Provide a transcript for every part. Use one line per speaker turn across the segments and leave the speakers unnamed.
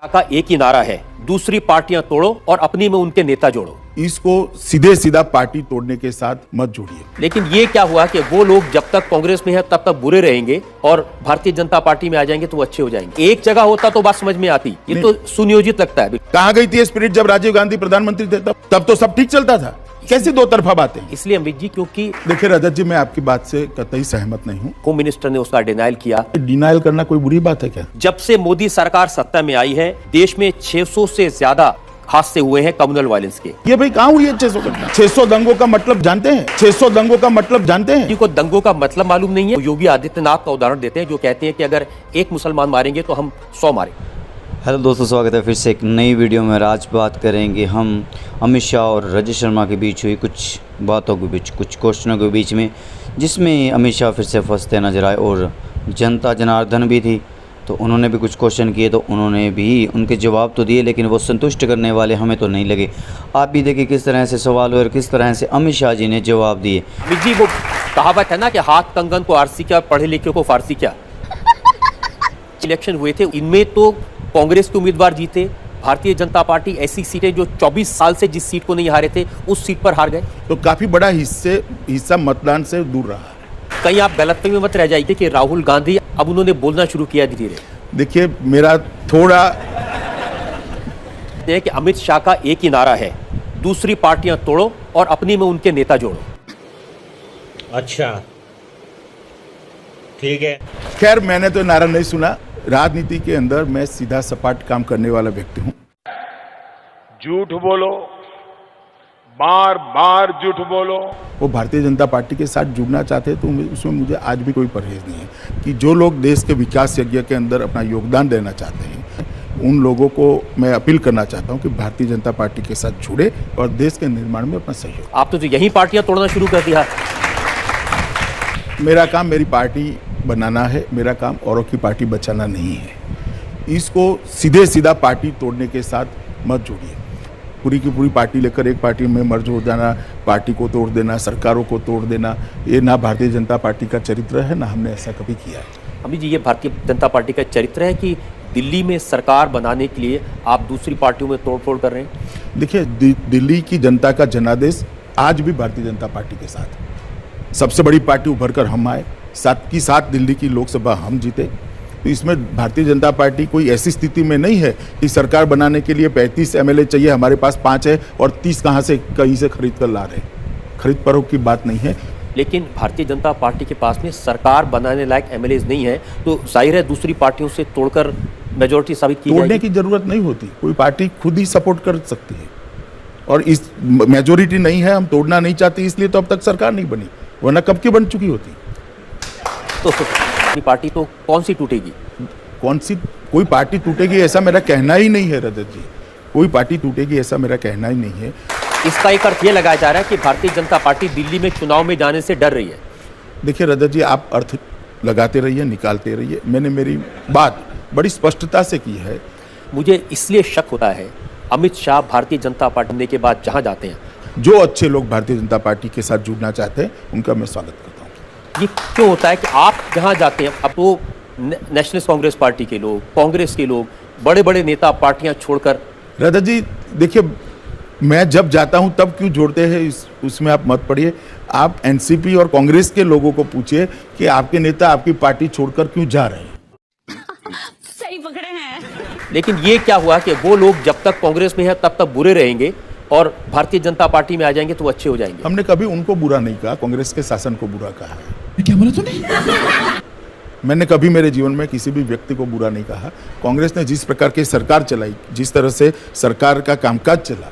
का एक ही नारा है, दूसरी पार्टियां तोड़ो और अपनी में उनके नेता जोड़ो।
इसको सीधे सीधा पार्टी तोड़ने के साथ मत जोड़िए।
लेकिन ये क्या हुआ कि वो लोग जब तक कांग्रेस में है तब तक बुरे रहेंगे और भारतीय जनता पार्टी में आ जाएंगे तो वो अच्छे हो जाएंगे। एक जगह होता तो बात समझ में आती, ये तो सुनियोजित लगता है।
कहाँ गई थी स्पिरिट जब राजीव गांधी प्रधानमंत्री थे? तब तो सब ठीक चलता था। कैसी दो तरफा बातें?
इसलिए अमित जी, क्योंकि
देखिए रजत जी, मैं आपकी बात से कतई सहमत नहीं हूँ।
होम मिनिस्टर ने उसका डिनायल किया।
डिनायल करना कोई बुरी बात है क्या?
जब से मोदी सरकार सत्ता में आई है, देश में 600 से ज्यादा हादसे हुए हैं कम्युनल वायलेंस के।
ये भाई कहाँ हुई है 600 घटना? 600 दंगों का मतलब जानते हैं? 600 दंगों का मतलब जानते हैं?
किसी को दंगों का मतलब मालूम नहीं है। योगी आदित्यनाथ का उदाहरण देते हैं, जो कहते हैं कि अगर एक मुसलमान मारेंगे तो हम 100 मारें।
हेलो दोस्तों, स्वागत है फिर से एक नई वीडियो में। आज बात करेंगे हम अमित शाह और रजत शर्मा के बीच हुई कुछ बातों के बीच, कुछ क्वेश्चनों के बीच में, जिसमें अमित शाह फिर से फंसते नजर आए और जनता जनार्दन भी थी, तो उन्होंने भी कुछ क्वेश्चन किए, तो उन्होंने भी उनके जवाब तो दिए, लेकिन वो संतुष्ट करने वाले हमें तो नहीं लगे। आप भी देखिए किस तरह से सवाल हुए और किस तरह से अमित शाह जी ने जवाब दिए।
अमित जी, वो कहावत है ना कि हाथ कंगन को आरसी क्या, पढ़े लिखे को फारसी क्या। इलेक्शन हुए थे, इनमें तो कांग्रेस के उम्मीदवार जीते, भारतीय जनता पार्टी ऐसी सीटें जो 24 साल से जिस सीट को नहीं हारे थे उस सीट पर हार गए।
तो काफी बड़ा हिस्सा मतदान से दूर रहा।
कहीं आप गलतफहमी में मत रह जाइए कि राहुल गांधी अब उन्होंने बोलना शुरू किया धीरे धीरे।
देखिए मेरा थोड़ा
कि अमित शाह का एक ही नारा है, दूसरी पार्टियां तोड़ो और अपनी में उनके नेता जोड़ो।
अच्छा, ठीक है।
खैर, मैंने तो नारा नहीं सुना। राजनीति के अंदर मैं सीधा सपाट काम करने वाला व्यक्ति हूं।
झूठ बोलो, बार बार झूठ बोलो।
वो भारतीय जनता पार्टी के साथ जुड़ना चाहते हैं तो उसमें मुझे आज भी कोई परहेज नहीं है कि जो लोग देश के विकास यज्ञ के अंदर अपना योगदान देना चाहते हैं, उन लोगों को मैं अपील करना चाहता हूं कि भारतीय जनता पार्टी के साथ जुड़े और देश के निर्माण में अपना सहयोग।
आप तो यही पार्टियां तोड़ना शुरू कर दिया।
मेरा काम मेरी पार्टी बनाना है, मेरा काम औरों की पार्टी बचाना नहीं है। इसको सीधे सीधा पार्टी तोड़ने के साथ मत जोड़िए। पूरी की पूरी पार्टी लेकर एक पार्टी में मर्ज हो जाना, पार्टी को तोड़ देना, सरकारों को तोड़ देना, ये ना भारतीय जनता पार्टी का चरित्र है, ना हमने ऐसा कभी किया है।
अमित जी, ये भारतीय जनता पार्टी का चरित्र है कि दिल्ली में सरकार बनाने के लिए आप दूसरी पार्टियों में तोड़फोड़ कर रहे हैं?
देखिए, दिल्ली की जनता का जनादेश आज भी भारतीय जनता पार्टी के साथ है। सबसे बड़ी पार्टी उभर कर हम आए, साथ की साथ दिल्ली की लोकसभा हम जीते। तो इसमें भारतीय जनता पार्टी कोई ऐसी स्थिति में नहीं है कि सरकार बनाने के लिए 35 एमएलए चाहिए, हमारे पास 5 है और 30 कहाँ से कहीं से खरीद कर ला रहे। खरीद फरोख्त की बात नहीं है।
लेकिन भारतीय जनता पार्टी के पास में सरकार बनाने लायक एमएलए नहीं है, तो जाहिर है दूसरी पार्टियों से तोड़कर मेजोरिटी साबित की
तोड़ने की जरूरत नहीं होती, कोई पार्टी खुद ही सपोर्ट कर सकती है। और इस मेजोरिटी नहीं है, हम तोड़ना नहीं चाहते, इसलिए तो अब तक सरकार नहीं बनी, वरना कब की बन चुकी होती।
तो पार्टी तो कौन सी टूटेगी?
कोई पार्टी टूटेगी ऐसा मेरा कहना ही नहीं है रजत जी। कोई पार्टी टूटेगी ऐसा मेरा कहना ही नहीं है।
इसका एक अर्थ ये लगाया जा रहा है कि भारतीय जनता पार्टी दिल्ली में चुनाव में जाने से डर रही है।
देखिए रजत जी, आप अर्थ लगाते रहिए, निकालते रहिए। मैंने मेरी बात बड़ी स्पष्टता से की है।
मुझे इसलिए शक होता है, अमित शाह भारतीय जनता पार्टी के बाद जहां जाते हैं,
जो अच्छे लोग भारतीय जनता पार्टी के साथ जुड़ना चाहते हैं उनका मैं स्वागत करता हूँ।
ये क्यों होता है कि आप जहां जाते हैं, अब तो नेशनलिस्ट कांग्रेस पार्टी के लोग, कांग्रेस के लोग, बड़े बड़े नेता पार्टियां छोड़कर।
रजत जी देखिए, मैं जब जाता हूं तब क्यों जोड़ते हैं उसमें आप मत पड़िए। आप एनसीपी और कांग्रेस के लोगों को पूछिए कि आपके नेता आपकी पार्टी छोड़कर क्यों जा रहे हैं।
सही पकड़े हैं।
लेकिन ये क्या हुआ कि वो लोग जब तक कांग्रेस में है तब तक बुरे रहेंगे और भारतीय जनता पार्टी में आ जाएंगे तो अच्छे हो जाएंगे।
हमने कभी उनको बुरा नहीं कहा, कांग्रेस के शासन को बुरा कहा है।
क्या बोला तूने?
मैंने कभी मेरे जीवन में किसी भी व्यक्ति को बुरा नहीं कहा। कांग्रेस ने जिस प्रकार की सरकार चलाई, जिस तरह से सरकार का कामकाज चला,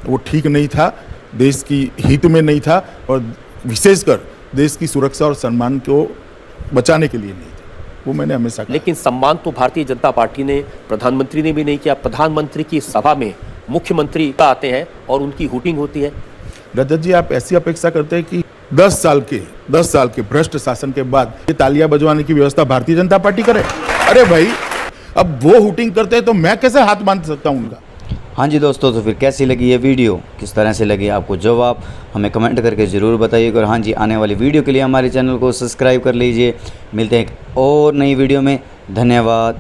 वो ठीक नहीं था, देश की हित में नहीं था और विशेषकर देश की सुरक्षा और सम्मान को बचाने के लिए नहीं था। वो मैंने हमेशा कहा।
लेकिन सम्मान तो भारतीय जनता पार्टी ने, प्रधानमंत्री ने भी नहीं किया। प्रधानमंत्री की सभा में मुख्यमंत्री आते हैं और उनकी हुटिंग होती है।
रजत जी, आप ऐसी अपेक्षा करते हैं कि 10 साल के भ्रष्ट शासन के बाद ये तालियां बजवाने की व्यवस्था भारतीय जनता पार्टी करे? अरे भाई, अब वो हुटिंग करते हैं तो मैं कैसे हाथ बांध सकता हूं उनका?
हाँ जी दोस्तों, तो फिर कैसी लगी ये वीडियो, किस तरह से लगी आपको जवाब हमें कमेंट करके ज़रूर बताइएगा। और हाँ जी, आने वाली वीडियो के लिए हमारे चैनल को सब्सक्राइब कर लीजिए। मिलते हैं एक और नई वीडियो में। धन्यवाद।